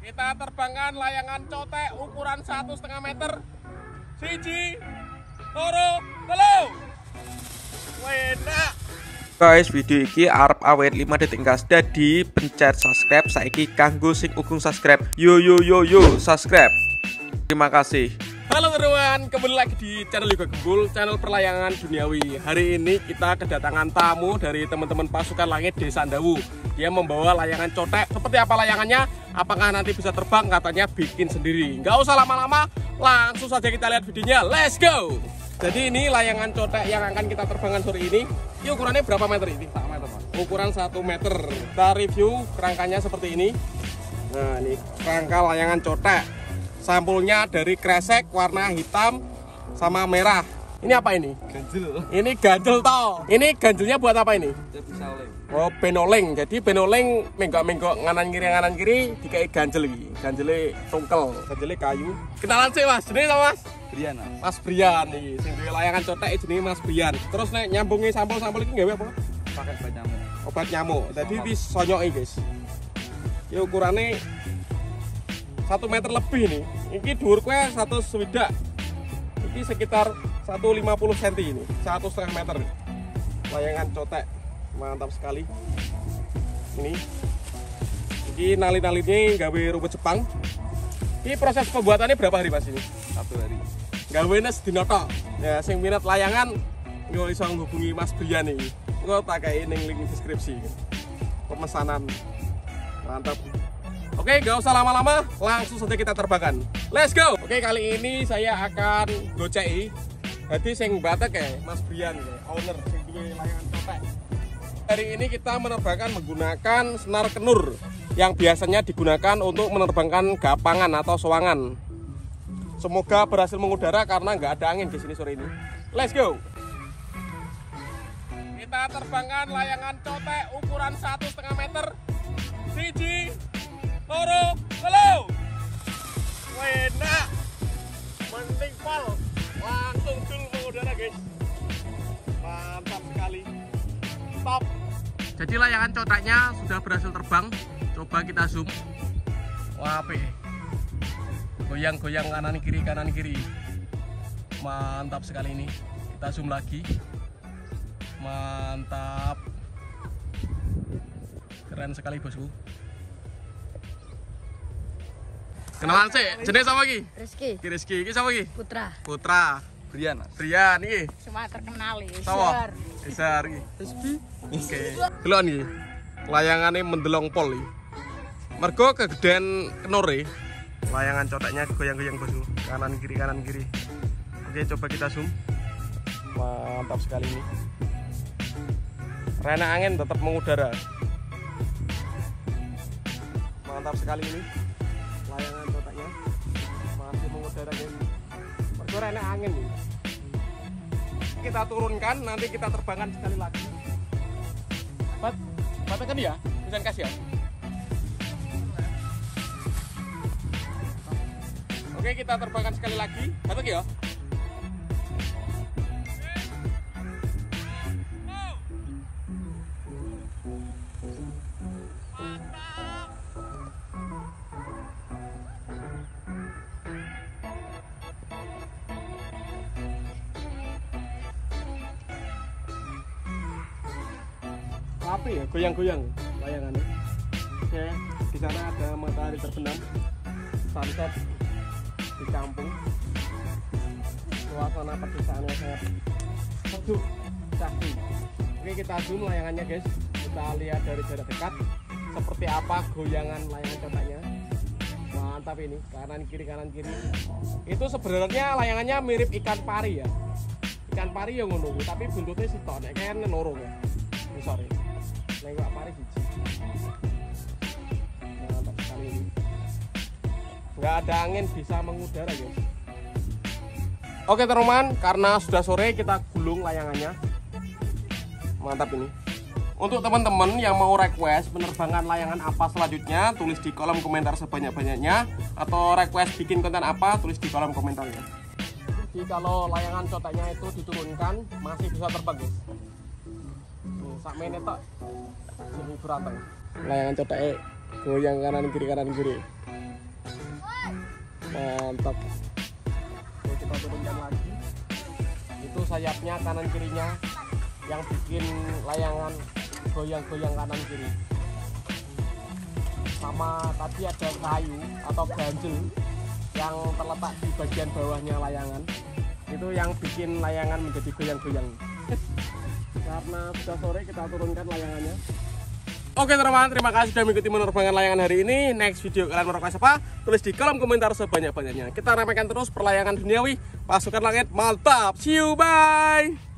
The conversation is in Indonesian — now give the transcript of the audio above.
Kita terbangkan layangan cotek ukuran 1,5 meter. Siji, loro, telu. Enak. Guys, video iki arep awet 5 detik gas. Dadi pencet subscribe saiki kanggo sing ugung subscribe. Yo subscribe. Terima kasih. Halo teman-teman, kembali lagi di channel Yoga Gembul, channel perlayangan duniawi. Hari ini kita kedatangan tamu dari teman-teman pasukan langit Desa Ndawu. Dia membawa layangan cotek. Seperti apa layangannya? Apakah nanti bisa terbang? Katanya bikin sendiri. Nggak usah lama-lama, langsung saja kita lihat videonya. Let's go! Jadi ini layangan cotek yang akan kita terbangkan sore ini. Ini ukurannya berapa meter ini? 1 meter, Pak. Ukuran 1 meter. Kita review kerangkanya seperti ini. Nah, ini kerangka layangan cotek. Sampulnya dari kresek warna hitam sama merah. Ini apa ini? Ganjel. Ini ganjel toh. Ini ganjelnya buat apa ini? Oh, benoling. Jadi benoling menggok-menggok nganan kiri dikai ganjel iki. Ganjele tungkel, ganjele kayu. Kenalan sih, Mas. Jenenge apa, Mas? Brian. Mas Brian iki. Sing duwe layangan cotek jenenge Mas Brian. Terus nek nyambungi sampul-sampul iki gawe apa? Pakai obat nyamuk. Obat nyamuk. Jadi wis sonyoki, guys. Ya ukurannya 1 meter lebih nih. Ini dhuwur kowe 100 swidak. Ini sekitar 150 cm ini, 1,5 meter. Layangan cotek. Mantap sekali. Ini nali-nalinya gawe rumput Jepang. Ini proses pembuatannya berapa hari, Mas ini? 1 hari. Gawene sedina tok. Ya, sing minat layangan yo iso ngubungi Mas Brian iki. Engko tak kei ning link deskripsi. Pemesanan. Mantap. Oke, gak usah lama-lama, langsung saja kita terbangkan. Let's go! Oke, kali ini saya akan gocei. Jadi sing batek ya, Mas Brian, owner sing duwe layangan cotek. Hari ini kita menerbangkan menggunakan senar kenur yang biasanya digunakan untuk menerbangkan gapangan atau sowangan. Semoga berhasil mengudara karena nggak ada angin di sini sore ini. Let's go! Kita terbangkan layangan cotek ukuran 1,5 meter. Siji, loro, telu. Enak. Mending pal. Langsung dul mengudara, guys. Mantap sekali. Stop. Jadi layangan coteknya sudah berhasil terbang. Coba kita zoom. Wah, apik. Goyang-goyang kanan kiri. Mantap sekali ini. Kita zoom lagi. Mantap. Keren sekali, bosku. Kenalan sih, jenis apa lagi? Rizky, ini siapa lagi? Putra. Brian ini? Semua terkenal ya. Isar ini. Oke. Delok nih, layangannya mendelong pol nih. Mergo kegedean kenore. Layangan coteknya goyang-goyang bosku. Kanan kiri. Oke, coba kita zoom. Mantap sekali ini. Rena angin tetap mengudara. Mantap sekali ini. Layangan coteknya masih mengudara, guys. Mergo rene angin nih. Kita turunkan, nanti kita terbangkan sekali lagi. Batakan ya, bisa kasih ya. Oke, kita terbangkan sekali lagi. Batak ya. Api ya, goyang-goyang layangannya. Oke, di sana ada matahari terbenam, sunset di kampung. Suasana pedesaannya sangat sejuk, cantik. Oke, kita zoom layangannya, guys. Kita lihat dari jarak dekat seperti apa goyangan layangan coteknya. Mantap ini, kanan kiri. Itu sebenarnya layangannya mirip ikan pari ya. Ikan pari yang ngono, tapi buntutnya sitok, nek kan norong ya. Sorry. Nengok pari siji. Mantap sekali ini. Nggak ada angin, bisa mengudara, guys. Oke teman-teman, karena sudah sore kita gulung layangannya. Mantap ini. Untuk teman-teman yang mau request penerbangan layangan apa selanjutnya, tulis di kolom komentar sebanyak-banyaknya. Atau request bikin konten apa, tulis di kolom komentar ya. Jadi kalau layangan coteknya itu diturunkan, masih bisa terbang, guys. Sak menit tok. Sini berantai. Layangan cotek goyang kanan kiri. Mantap. Oke, kita turunkan lagi. Itu sayapnya kanan kirinya yang bikin layangan goyang-goyang kanan kiri. Sama tadi ada kayu atau ganjel yang terletak di bagian bawahnya layangan. Itu yang bikin layangan menjadi goyang-goyang. Karena sudah sore kita turunkan layangannya. Oke teman-teman, terima kasih sudah mengikuti penerbangan layangan hari ini. Next video kalian mau request apa? Tulis di kolom komentar sebanyak-banyaknya. Kita ramaikan terus perlayangan duniawi pasukan langit. Mantap, see you, bye.